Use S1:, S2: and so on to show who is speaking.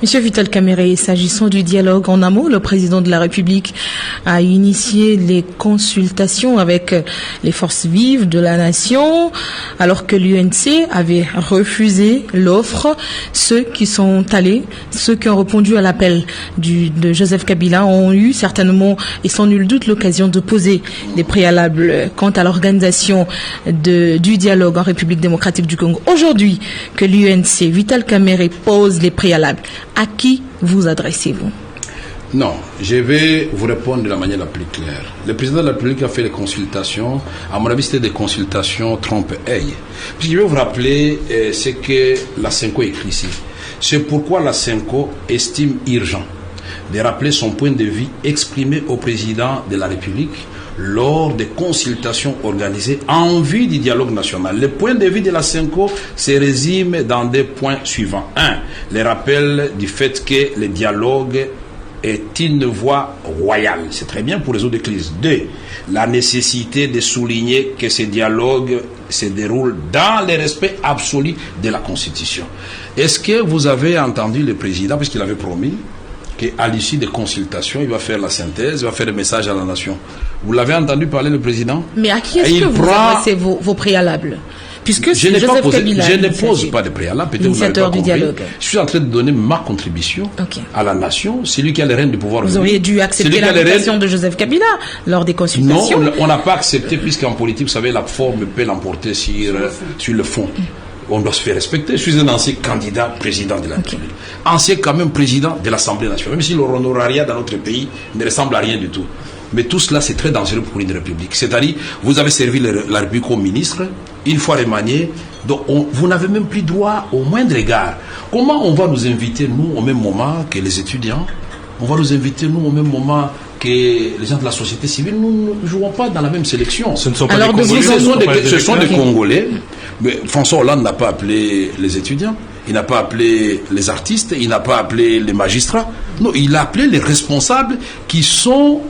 S1: Monsieur Vital Kamerhe, s'agissant du dialogue en amont, le président de la République a initié les consultations avec les forces vives de la nation, alors que l'UNC avait refusé l'offre. Ceux qui sont allés, ceux qui ont répondu à l'appel de Joseph Kabila ont eu certainement et sans nul doute l'occasion de poser des préalables quant à l'organisation du dialogue en République démocratique du Congo. Aujourd'hui, que l'UNC, Vital Kamerhe, pose les préalables, à qui vous adressez-vous?
S2: Non, je vais vous répondre de la manière la plus claire. Le président de la République a fait les consultations. À mon avis, c'était des consultations trompe-œil. Je vais vous rappeler ce que la CENCO écrit ici. C'est pourquoi la CENCO estime urgent de rappeler son point de vue exprimé au président de la République lors des consultations organisées en vue du dialogue national. Le point de vue de la CENCO se résume dans des points suivants. 1. Le rappel du fait que le dialogue est une voie royale. C'est très bien pour résoudre des crises. 2. La nécessité de souligner que ce dialogue se déroule dans le respect absolu de la Constitution. Est-ce que vous avez entendu le président, puisqu'il avait promis qu'à l'issue des consultations, il va faire la synthèse, il va faire le message à la nation. Vous l'avez entendu parler, le président?
S1: Mais à qui est-ce que vous adressez vos préalables? Puisque
S2: je ne pose pas de préalable, peut-être vous n'avez pas compris.
S1: Dialogue.
S2: Je suis en train de donner ma contribution à la nation. C'est lui qui a les rênes du pouvoir.
S1: Vous auriez dû accepter l'invitation de Joseph Kabila lors des consultations.
S2: Non, on n'a pas accepté, puisqu'en politique, vous savez, la forme peut l'emporter sur le fond. On doit se faire respecter. Je suis un ancien candidat président de la République. Ancien quand même président de l'Assemblée nationale. Même si l'honorariat dans notre pays ne ressemble à rien du tout. Mais tout cela, c'est très dangereux pour une république. C'est-à-dire, vous avez servi la République comme ministre, une fois remanié, donc vous n'avez même plus droit au moindre égard. Comment on va nous inviter, nous, au même moment que les étudiants? On va nous inviter, nous, au même moment que les gens de la société civile. Nous ne jouons pas dans la même sélection.
S3: Ce ne sont pas des Congolais.
S2: Ce sont des Congolais. Mais François Hollande n'a pas appelé les étudiants. Il n'a pas appelé les artistes. Il n'a pas appelé les magistrats. Non, il a appelé les responsables qui sont